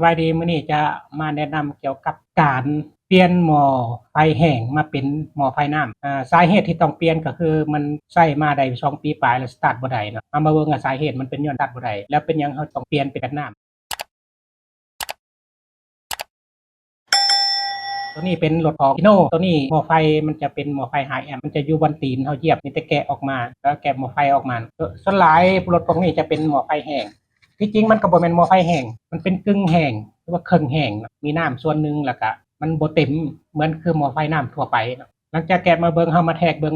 สบายดีมื้อนี้จะมาแนะนำเกี่ยวกับการเปลี่ยนหม้อไฟแห้งมาเป็นหม้อไฟน้ำสาเหตุที่ต้องเปลี่ยนก็คือมันใช้มาได้2ปีปลายแล้วสตาร์ตบ่ได้เนาะเอามาเบิ่งว่าสาเหตุมันเป็นย้อนสตาร์ตบ่ได้แล้วเป็นหยังเราต้องเปลี่ยนเป็นแบบน้ำตัวนี้เป็นรถของ Hino ตัวนี้หม้อไฟมันจะเป็นหม้อไฟ High Amp มันจะอยู่บนตีนเราเหยียบนี่แต่แกะออกมาแล้วแกะหม้อไฟออกมาส่วนหลายรถพวกนี้จะเป็นหม้อไฟแห้งที่จริงมันก็บ่แม่นหม้อไฟแห้งมันเป็นกึ่งแห้งหรือว่าครึ่งแห้งมีน้ำส่วนหนึ่งแล้วก็มันบ่เต็มเหมือนคือหม้อไฟน้ำทั่วไปเนาะหลังจากแกะมาเบิ่งเฮามาแทกเบิ่ง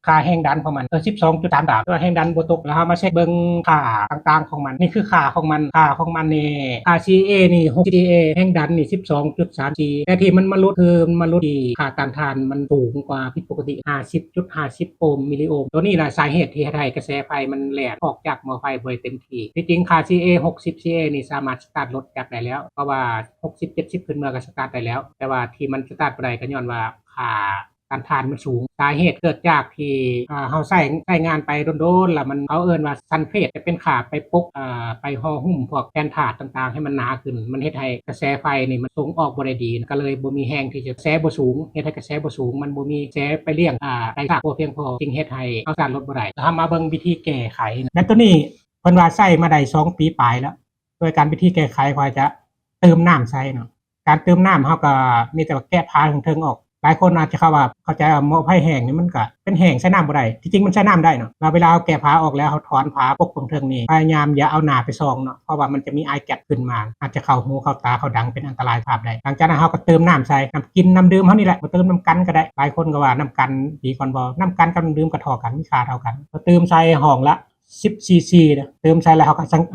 ค่าแรงดันของมัน12.3 ดาบตัวแรงดันบ่ตกแล้วเฮามาเช็คเบิ่งค่าต่างๆของมันนี่คือค่าของมันนี่ค่า CA นี่6 CA แรงดันนี่ 12.3 G แต่ที่มันมาลดคือมันลดที่ค่าต้านทานมันสูงกว่าผิดปกติ 50.50 โอห์มมิลลิโอห์มตัวนี้ล่ะสาเหตุที่ให้กระแสไฟมันแล่นออกจากหม้อไฟบ่เต็มที่ที่จริงค่า CA 60 CA นี่สามารถสตาร์ทรถจับได้แล้วเพราะว่า60-70ขึ้นมาก็สตาร์ทได้แล้วแต่ว่าที่มันสตาร์ทบ่ได้ก็ย้อนว่าค่าต้านทานมันสูงสาเหตุเกิดจากที่เฮาใช้งานไปโดนๆแล้วมันเขาเอิ้นว่าซันเฟสจะเป็นค่าไปปกไปห่อหุ้มพวกแผ่นถาดต่างๆให้มันหนาขึ้นมันเฮ็ดให้กระแสไฟนี่มันส่งออกบ่ได้ดีก็เลยบ่มีแรงที่จะกระแสบ่สูงเฮ็ดให้กระแสบ่สูงมันบ่มีกระแสไปเลี้ยงได้บ่เพียงพอจึงเฮ็ดให้เฮาสตาร์ทรถบ่ได้ถ้ามาเบิ่งวิธีแก้ไขแบตตัวนี้เพิ่นว่าใช้มาได้2ปีปลายแล้วโดยการวิธีแก้ไขก็จะเติมน้ำใส่เนาะการเติมน้ำเฮาก็มีแต่ว่าแก้พาเทิงๆออกหลายคนอาจจะเข้าใจว่าหม้อไฟแห้งนี่มันก็เป็นแห้งใช้น้ำบ่ได้ที่จริงมันใช้น้ำได้เนาะเวลาเอาแกะผาออกแล้วเขาถอนผาปกตรงเทิงนี่พยายามอย่าเอาหน้าไปส่องเนาะเพราะว่ามันจะมีไอแก๊สขึ้นมาอาจจะเข้าหูเข้าตาเข้าดังเป็นอันตรายภาพได้หลังจากนั้นเฮาก็เติมน้ำใส่น้ำกินน้ำดื่มเฮานี่แหละบ่เติมน้ำกันก็ได้หลายคนก็ว่าน้ำกันดีกว่าบ่น้ำกันกับน้ำดื่มก็เท่ากันมีค่าเท่ากันก็เติมใส่ห้องละ10 ซีซีนะเติมใส่แล้วเ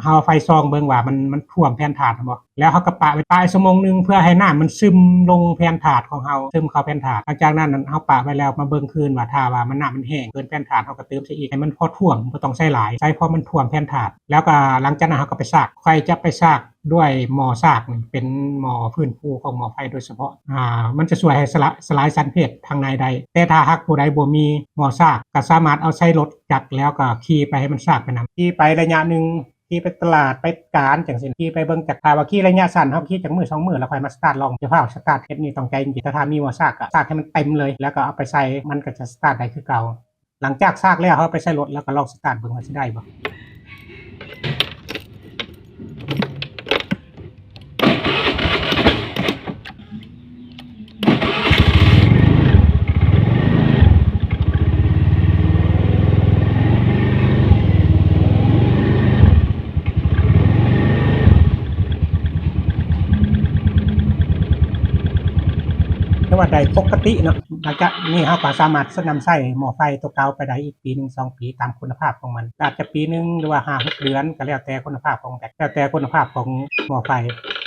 ฮาไฟส่องเบิ่งว่ามันท่วมแผ่นถาดบ่แล้วเฮาก็ปะไว้ปลายชั่วโมงนึงเพื่อให้น้ำมันซึมลงแผ่นถาดของเฮาซึมเข้าแผ่นถาดหลังจากนั้นเฮาปะไว้แล้วมาเบิ่งคืนว่าถ้าว่ามันน้ำมันแห้งเกินแผ่นถาดเฮาก็เติมใส่อีกให้มันพอท่วมบ่ต้องใส่หลายใส่พอมันท่วมแผ่นถาดแล้วก็หลังจากนั้นเฮาก็ไปซากค่อยจะไปซากด้วยหม้อซากเป็นหม้อพื้นฟูของหม้อไฟโดยเฉพาะมันจะช่วยให้สลายสารพิษทางในได้แต่ถ้าหากผู้ใดบ่มีหม้อซากก็สามารถเอาใส่รถจักรแล้วก็ขี่ไปให้มันซากไปนำขี่ไประยะนึงขี่ไปตลาดไปการจังซี่ขี่ไปเบิ่งจักรถ้าว่าขี่ระยะสั้นเฮาขี่จักมื้อ2มื้อแล้วค่อยมาสตาร์ทลองจะพาสตาร์ทเฮ็ดนี่ต้องใจจริงๆถ้ามีหม้อซากก็ซากให้มันเต็มเลยแล้วก็เอาไปใส่มันก็จะสตาร์ทได้คือเก่าหลังจากซากแล้วเฮาไปใส่รถแล้วก็ลองสตาร์ทเบิ่งว่าสิได้บ่แต่ว่าได้ปกติเนาะหลังจากนี้เฮาก็สามารถนำใช้หม้อไฟตัวเก่าไปได้อีกปีนึง2ปีตามคุณภาพของมันอาจจะปีนึงหรือว่า5-6 เดือนก็แล้วแต่คุณภาพของแบตแล้วแต่คุณภาพของหม้อไฟ